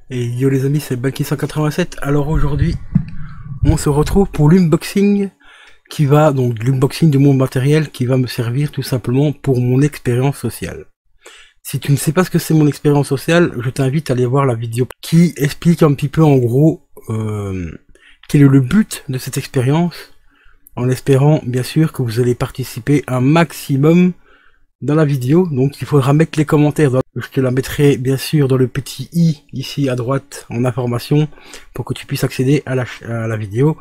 Et yo les amis, c'est Balky187. Alors aujourd'hui, on se retrouve pour l'unboxing l'unboxing de mon matériel qui va me servir tout simplement pour mon expérience sociale. Si tu ne sais pas ce que c'est mon expérience sociale, je t'invite à aller voir la vidéo qui explique un petit peu en gros quel est le but de cette expérience, en espérant bien sûr que vous allez participer un maximum dans la vidéo. Donc il faudra mettre les commentaires, je te la mettrai bien sûr dans le petit i ici à droite en information pour que tu puisses accéder à la vidéo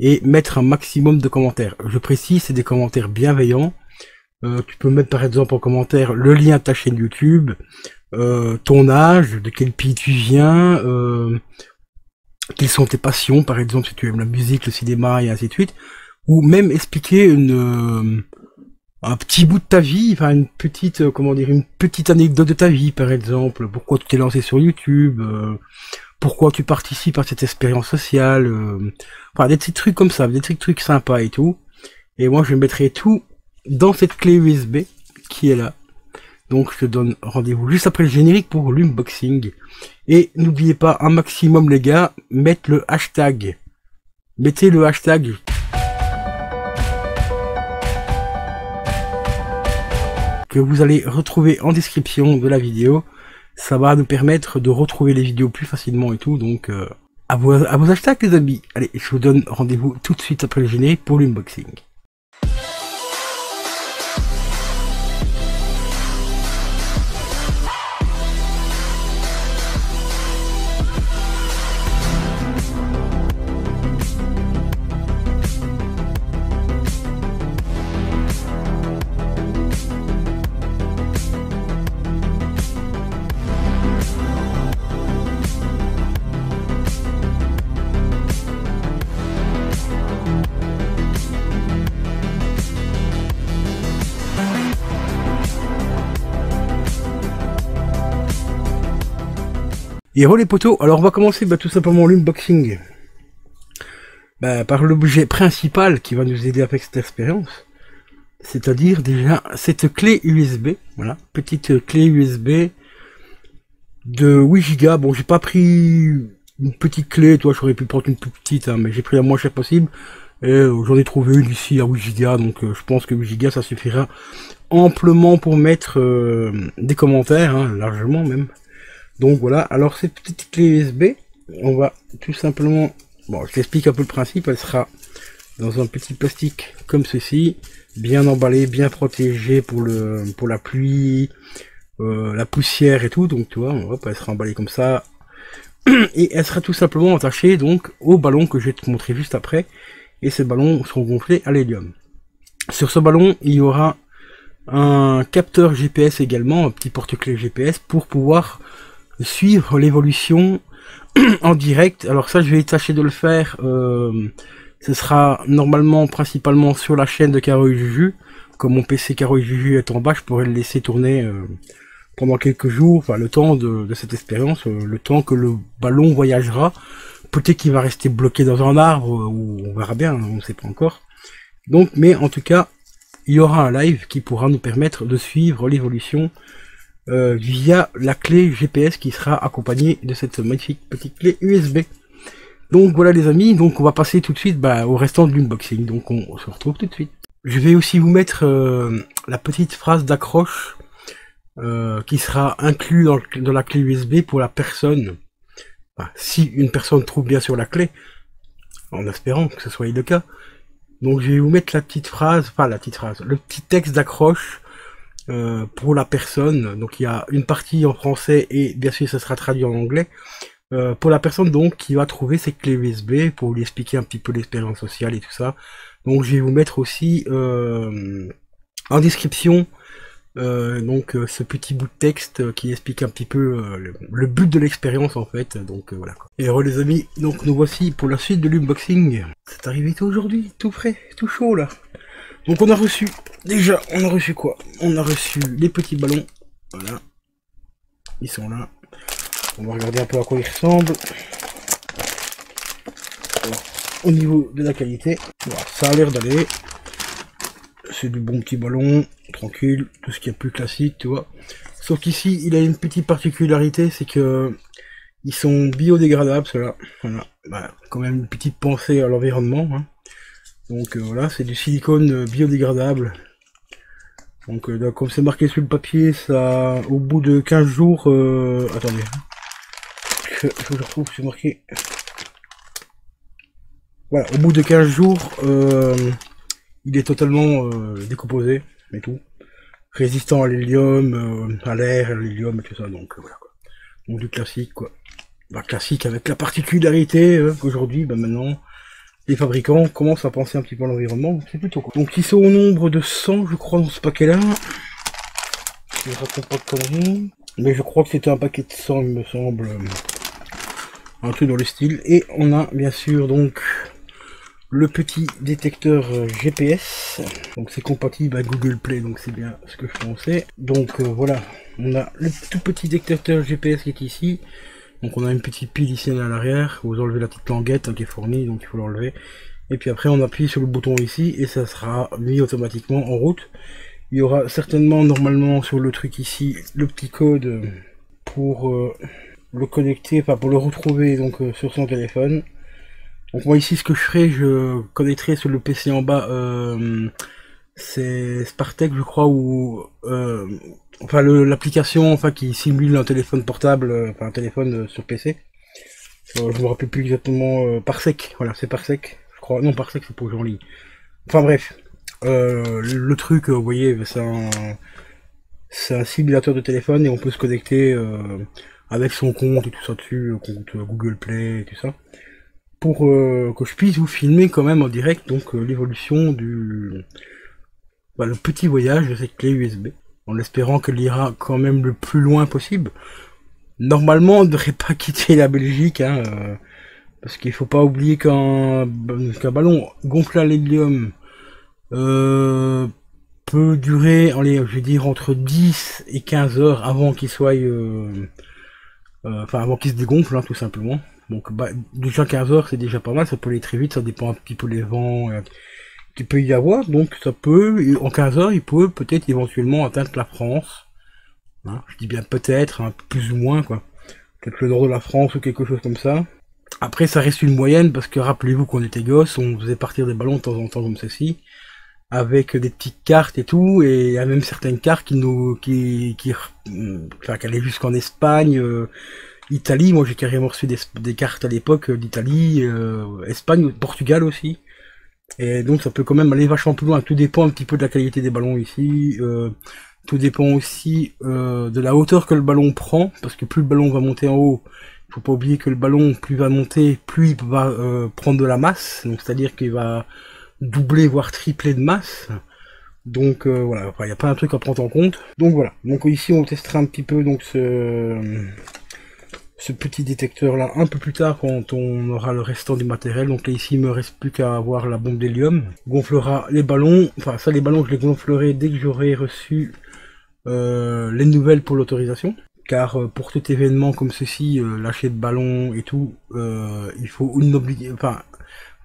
et mettre un maximum de commentaires. Je précise, c'est des commentaires bienveillants. Tu peux mettre par exemple en commentaire le lien de ta chaîne YouTube, ton âge, de quel pays tu viens, quelles sont tes passions, par exemple si tu aimes la musique, le cinéma et ainsi de suite, ou même expliquer un petit bout de ta vie, enfin une petite, une petite anecdote de ta vie par exemple, pourquoi tu t'es lancé sur YouTube, pourquoi tu participes à cette expérience sociale, enfin des petits trucs comme ça, des petits trucs sympas et tout. Et moi je mettrai tout dans cette clé USB qui est là. Donc je te donne rendez-vous juste après le générique pour l'unboxing. Et n'oubliez pas un maximum les gars, mettre le hashtag. Mettez le hashtag que vous allez retrouver en description de la vidéo. Ça va nous permettre de retrouver les vidéos plus facilement et tout. Donc à vos hashtags les amis. Allez, je vous donne rendez-vous tout de suite après le générique pour l'unboxing. Et re les potos, alors on va commencer tout simplement l'unboxing par l'objet principal qui va nous aider avec cette expérience, c'est-à-dire déjà cette clé USB, voilà, petite clé USB de 8 Go. Bon, j'ai pas pris une petite clé, toi j'aurais pu prendre une plus petite, hein, mais j'ai pris la moins chère possible, et j'en ai trouvé une ici à 8 Go, donc je pense que 8 Go ça suffira amplement pour mettre des commentaires, hein, largement même. Donc voilà, alors cette petite clé USB, on va tout simplement, bon je t'explique un peu le principe, elle sera dans un petit plastique comme ceci, bien emballé, bien protégé pour la pluie, la poussière et tout, donc tu vois, hop, elle sera emballée comme ça, et elle sera tout simplement attachée donc au ballon que je vais te montrer juste après, et ces ballons seront gonflés à l'hélium. Sur ce ballon, il y aura un capteur GPS également, un petit porte-clés GPS pour pouvoir suivre l'évolution en direct. Alors ça je vais tâcher de le faire, ce sera normalement principalement sur la chaîne de Caro et Juju. Comme mon PC Caro et Juju est en bas, je pourrais le laisser tourner pendant quelques jours, enfin le temps de cette expérience, le temps que le ballon voyagera. Peut-être qu'il va rester bloqué dans un arbre, ou on verra bien, on ne sait pas encore. Donc, mais en tout cas, il y aura un live qui pourra nous permettre de suivre l'évolution via la clé GPS qui sera accompagnée de cette magnifique petite clé USB. Donc voilà les amis, donc on va passer tout de suite au restant de l'unboxing, donc on se retrouve tout de suite. Je vais aussi vous mettre la petite phrase d'accroche qui sera inclue dans la clé USB pour la personne, si une personne trouve bien sur la clé, en espérant que ce soit le cas. Donc je vais vous mettre la petite phrase, le petit texte d'accroche pour la personne. Donc il y a une partie en français et bien sûr ça sera traduit en anglais pour la personne donc qui va trouver cette clé USB, pour lui expliquer un petit peu l'expérience sociale et tout ça. Donc je vais vous mettre aussi en description ce petit bout de texte qui explique un petit peu le but de l'expérience en fait. Donc voilà quoi. Et alors les amis, donc nous voici pour la suite de l'unboxing. C'est arrivé aujourd'hui, tout frais, tout chaud là. Donc on a reçu, déjà, on a reçu quoi? On a reçu les petits ballons, voilà, ils sont là. On va regarder un peu à quoi ils ressemblent. Alors, au niveau de la qualité, voilà, ça a l'air d'aller. C'est du bon petit ballon, tranquille, tout ce qui est plus classique, tu vois. Sauf qu'ici, il a une petite particularité, c'est que Ils sont biodégradables, ceux-là. Voilà. Bah, quand même une petite pensée à l'environnement. Hein. Donc voilà, c'est du silicone biodégradable. Donc comme c'est marqué sur le papier, ça, au bout de 15 jours... attendez. Il faut que je retrouve, c'est marqué... Voilà, au bout de 15 jours, il est totalement décomposé et tout. Résistant à l'hélium, à l'air, à l'hélium et tout ça, donc voilà quoi. Donc du classique quoi. Bah, classique avec la particularité qu'aujourd'hui, bah, maintenant, les fabricants commencent à penser un petit peu à l'environnement, donc c'est plutôt cool. Donc ils sont au nombre de 100 je crois dans ce paquet là. Je raconte pas de conneries. Mais je crois que c'était un paquet de 100 il me semble. Un truc dans le style. Et on a bien sûr donc le petit détecteur GPS, donc c'est compatible à Google Play, donc c'est bien ce que je pensais. Donc voilà, on a le tout petit détecteur GPS qui est ici. Donc on a une petite pile ici à l'arrière, vous enlevez la petite languette hein, qui est fournie, donc il faut l'enlever. Et puis après on appuie sur le bouton ici et ça sera mis automatiquement en route. Il y aura certainement normalement sur le truc ici le petit code pour le connecter, enfin pour le retrouver donc sur son téléphone. Donc moi ici ce que je ferai, je connecterai sur le PC en bas, c'est Spartech je crois, ou enfin l'application enfin qui simule un téléphone portable, enfin un téléphone sur PC. Je me rappelle plus exactement, Parsec, voilà c'est Parsec, je crois, non Parsec c'est pour jouer en ligne. Enfin bref, le truc, vous voyez, c'est un simulateur de téléphone et on peut se connecter avec son compte et tout ça dessus, compte Google Play et tout ça. Pour que je puisse vous filmer quand même en direct donc l'évolution du le petit voyage de cette clé USB, en espérant qu'elle ira quand même le plus loin possible. Normalement on ne devrait pas quitter la Belgique hein, parce qu'il faut pas oublier qu'un ballon gonflé à l'hélium peut durer, allez, je vais dire entre 10 et 15 heures avant qu'il soit enfin avant qu'il se dégonfle hein, tout simplement. Donc bah, déjà 15 heures c'est déjà pas mal, ça peut aller très vite, ça dépend un petit peu des vents qu'il peut y avoir, donc ça peut, en 15 heures il peut peut-être éventuellement atteindre la France, hein, je dis bien peut-être, hein, plus ou moins quoi, peut-être le nord de la France ou quelque chose comme ça. Après ça reste une moyenne, parce que rappelez-vous qu'on était gosses, on faisait partir des ballons de temps en temps comme ceci, avec des petites cartes et tout, et il y a même certaines cartes qui allaient jusqu'en Espagne, Italie, moi j'ai carrément reçu des cartes à l'époque d'Italie, Espagne, Portugal aussi. Et donc ça peut quand même aller vachement plus loin. Tout dépend un petit peu de la qualité des ballons ici. Tout dépend aussi de la hauteur que le ballon prend, parce que plus le ballon va monter en haut, il faut pas oublier que le ballon, plus il va monter, plus il va prendre de la masse. Donc c'est-à-dire qu'il va doubler voire tripler de masse. Donc voilà, il y a pas un truc à prendre en compte. Donc voilà. Donc ici on testera un petit peu donc ce petit détecteur là un peu plus tard quand on aura le restant du matériel. Donc là ici il me reste plus qu'à avoir la bombe d'hélium, gonflera les ballons, enfin ça les ballons je les gonflerai dès que j'aurai reçu les nouvelles pour l'autorisation, car pour tout événement comme ceci, lâcher de ballons et tout, il faut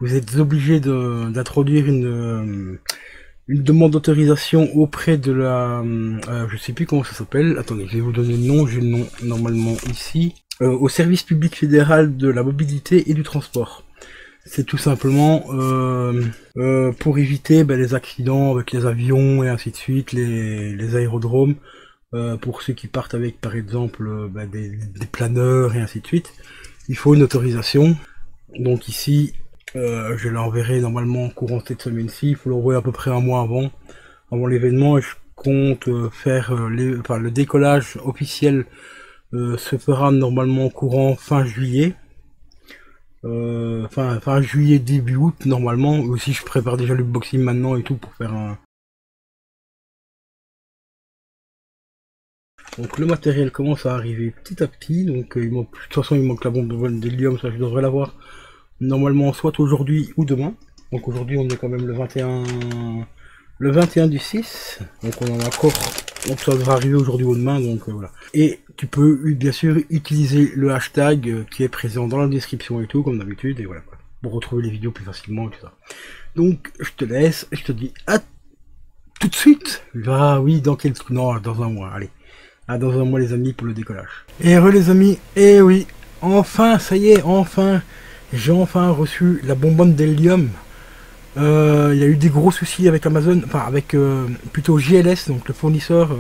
vous êtes obligé d'introduire une demande d'autorisation auprès de la je sais plus comment ça s'appelle, attendez je vais vous donner le nom, j'ai le nom normalement ici, au service public fédéral de la mobilité et du transport. C'est tout simplement pour éviter les accidents avec les avions et ainsi de suite, les aérodromes, pour ceux qui partent avec par exemple des planeurs et ainsi de suite. Il faut une autorisation. Donc ici, je l'enverrai normalement courant cette semaine-ci. Il faut l'envoyer à peu près un mois avant l'événement. Et je compte faire le décollage officiel se fera normalement courant fin juillet. Fin juillet, début août normalement. Aussi je prépare déjà le boxing maintenant et tout pour faire un... Donc le matériel commence à arriver petit à petit. Donc de toute façon il manque la bombe d'hélium, ça je devrais l'avoir normalement soit aujourd'hui ou demain. Donc aujourd'hui on est quand même le 21 du 6. Donc on en a encore... Donc ça devrait arriver aujourd'hui ou demain, donc voilà. Et tu peux bien sûr utiliser le hashtag qui est présent dans la description et tout, comme d'habitude, et voilà, pour retrouver les vidéos plus facilement et tout ça. Donc je te laisse, je te dis à tout de suite. Ah oui, dans un mois, allez. À dans un mois les amis pour le décollage. Et les amis, et oui, enfin, ça y est, enfin, j'ai enfin reçu la bonbonne d'hélium. Il y a eu des gros soucis avec Amazon, enfin avec plutôt JLS, donc le fournisseur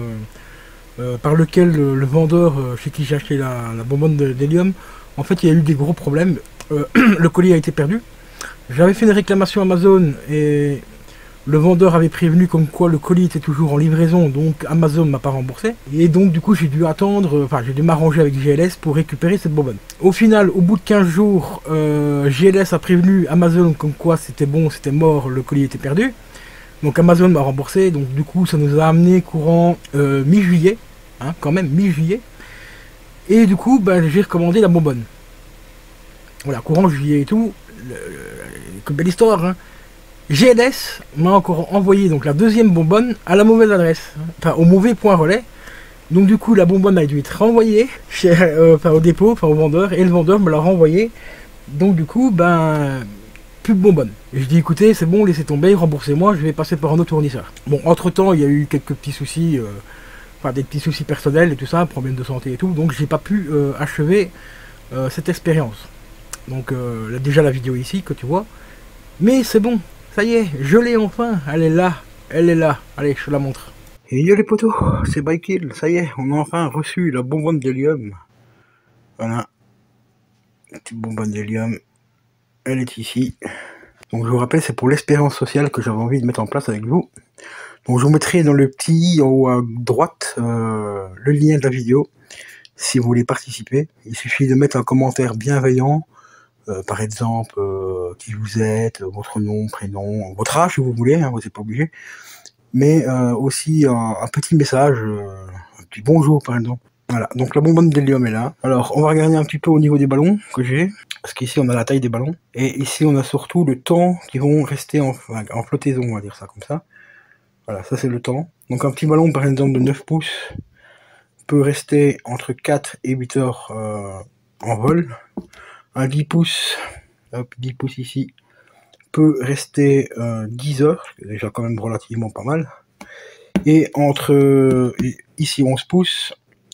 par lequel le vendeur chez qui j'ai acheté la bonbonne d'hélium, en fait il y a eu des gros problèmes. Le colis a été perdu. J'avais fait une réclamation Amazon et le vendeur avait prévenu comme quoi le colis était toujours en livraison, donc Amazon m'a pas remboursé. Et donc du coup j'ai dû attendre, enfin j'ai dû m'arranger avec JLS pour récupérer cette bonbonne. Au final, au bout de 15 jours, JLS a prévenu Amazon comme quoi c'était bon, c'était mort, le colis était perdu. Donc Amazon m'a remboursé, donc du coup ça nous a amené courant mi-juillet, hein, quand même mi-juillet. Et du coup j'ai recommandé la bonbonne. Voilà, courant juillet et tout, que belle histoire, hein. GLS m'a encore envoyé donc la deuxième bonbonne à la mauvaise adresse, enfin au mauvais point relais. Donc du coup la bonbonne a dû être renvoyée chez, au dépôt, enfin au vendeur, et le vendeur me l'a renvoyé. Donc du coup plus de bonbonne. Et je dis écoutez c'est bon, laissez tomber, remboursez-moi, je vais passer par un autre fournisseur. Bon, entre temps il y a eu quelques petits soucis, enfin des petits soucis personnels et tout ça, problèmes de santé et tout, donc j'ai pas pu achever cette expérience. Donc là, déjà la vidéo ici que tu vois, mais c'est bon. Ça y est, je l'ai enfin, elle est là, allez, je te la montre. Et yo les potos, c'est Bykill, ça y est, on a enfin reçu la bonbonne d'hélium. Voilà, la petite bonbonne d'hélium, elle est ici. Donc je vous rappelle, c'est pour l'expérience sociale que j'avais envie de mettre en place avec vous. Donc je vous mettrai dans le petit i en haut à droite le lien de la vidéo, si vous voulez participer. Il suffit de mettre un commentaire bienveillant. Par exemple, qui vous êtes, votre nom, prénom, votre âge si vous voulez, hein, vous n'êtes pas obligé. Mais aussi un petit message, un petit bonjour par exemple. Voilà, donc la bonbonne d'hélium est là. Alors on va regarder un petit peu au niveau des ballons que j'ai, parce qu'ici on a la taille des ballons, et ici on a surtout le temps qui vont rester en flottaison, on va dire ça comme ça. Voilà, ça c'est le temps. Donc un petit ballon par exemple de 9 pouces peut rester entre 4 et 8 heures en vol. Un 10 pouces, hop, 10 pouces ici, peut rester 10 heures, c'est déjà quand même relativement pas mal. Et entre ici 11 pouces,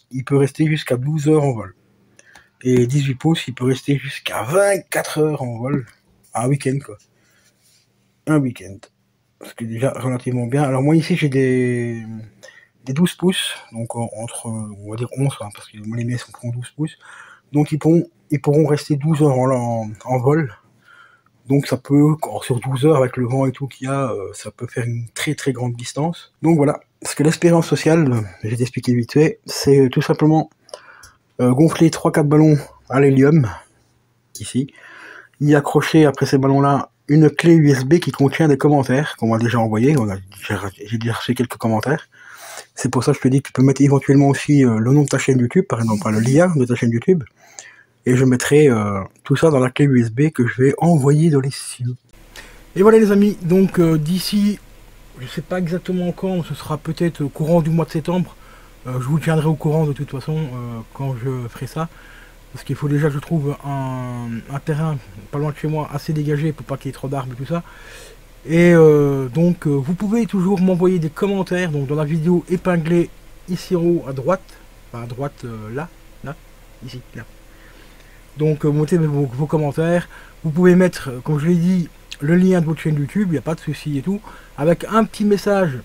il peut rester jusqu'à 12 heures en vol. Et 18 pouces, il peut rester jusqu'à 24 heures en vol. Un week-end quoi. Un week-end. Ce qui est déjà relativement bien. Alors moi ici j'ai des 12 pouces, donc entre, on va dire 11, hein, parce que les miens sont pour 12 pouces. Donc ils pourront rester 12 heures en vol. Donc ça peut, sur 12 heures avec le vent et tout qu'il y a, ça peut faire une très très grande distance. Donc voilà, parce que l'expérience sociale, je vais t'expliquer vite fait, c'est tout simplement gonfler 3-4 ballons à l'hélium, ici, y accrocher après ces ballons-là une clé USB qui contient des commentaires qu'on m'a déjà envoyé, j'ai déjà reçu quelques commentaires. C'est pour ça que je te dis que tu peux mettre éventuellement aussi le nom de ta chaîne YouTube, par exemple, le lien de ta chaîne YouTube. Et je mettrai tout ça dans la clé USB que je vais envoyer dans les cieux. Et voilà les amis, donc d'ici, je sais pas exactement quand, ce sera peut-être au courant du mois de septembre. Je vous tiendrai au courant de toute façon quand je ferai ça. Parce qu'il faut déjà que je trouve un terrain pas loin de chez moi assez dégagé pour pas qu'il y ait trop d'arbres et tout ça. Et donc vous pouvez toujours m'envoyer des commentaires donc dans la vidéo épinglée ici en haut à droite. Enfin à droite là, ici, là. Donc mettez vos commentaires, vous pouvez mettre, comme je l'ai dit, le lien de votre chaîne YouTube, il n'y a pas de souci et tout, avec un petit message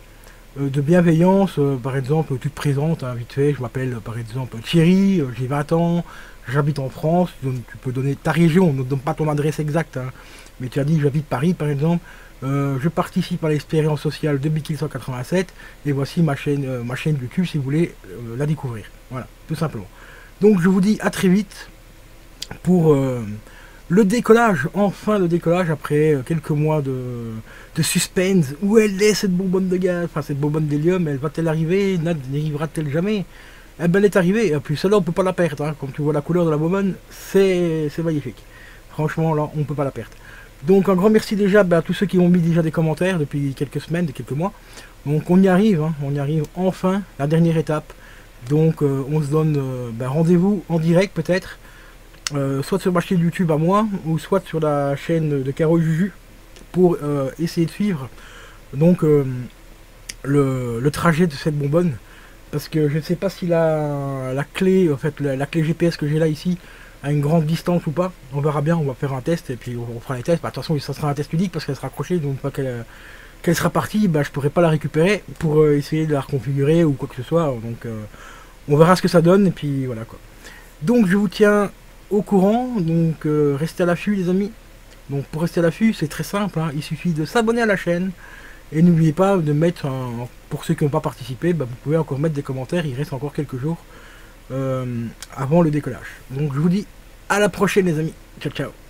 de bienveillance, par exemple tu te présentes hein, vite fait, je m'appelle par exemple Thierry, j'ai 20 ans, j'habite en France, tu peux donner ta région, ne donne pas ton adresse exacte, hein, mais tu as dit j'habite Paris par exemple, je participe à l'expérience sociale de Bykill 187 et voici ma chaîne YouTube si vous voulez la découvrir, voilà, tout simplement. Donc je vous dis à très vite pour le décollage, enfin le décollage après quelques mois de suspense. Où elle est cette bonbonne de gaz, enfin cette bonbonne d'hélium, elle va-t-elle arriver, n'arrivera-t-elle jamais? Eh ben elle est arrivée, et puis celle-là on peut pas la perdre, hein. Comme tu vois la couleur de la bonbonne, c'est magnifique. Franchement là on peut pas la perdre. Donc un grand merci déjà à tous ceux qui ont mis déjà des commentaires depuis quelques semaines, quelques mois. Donc on y arrive, hein, on y arrive enfin, la dernière étape. Donc on se donne rendez-vous en direct peut-être. Soit sur ma chaîne YouTube à moi, ou soit sur la chaîne de Caro Juju, pour essayer de suivre donc le trajet de cette bonbonne, parce que je ne sais pas si la clé, en fait la clé GPS que j'ai là ici, à une grande distance ou pas. On verra bien, on va faire un test et puis on fera les tests. Bah, attention, ça sera un test unique parce qu'elle sera accrochée, donc pas qu'elle sera partie, bah, je pourrais pas la récupérer pour essayer de la reconfigurer ou quoi que ce soit. Donc on verra ce que ça donne et puis voilà quoi. Donc je vous tiens au courant, donc restez à l'affût les amis. Donc pour rester à l'affût, c'est très simple, hein. Il suffit de s'abonner à la chaîne. Et n'oubliez pas de mettre, pour ceux qui n'ont pas participé, bah, vous pouvez encore mettre des commentaires, il reste encore quelques jours avant le décollage. Donc je vous dis à la prochaine les amis, ciao ciao.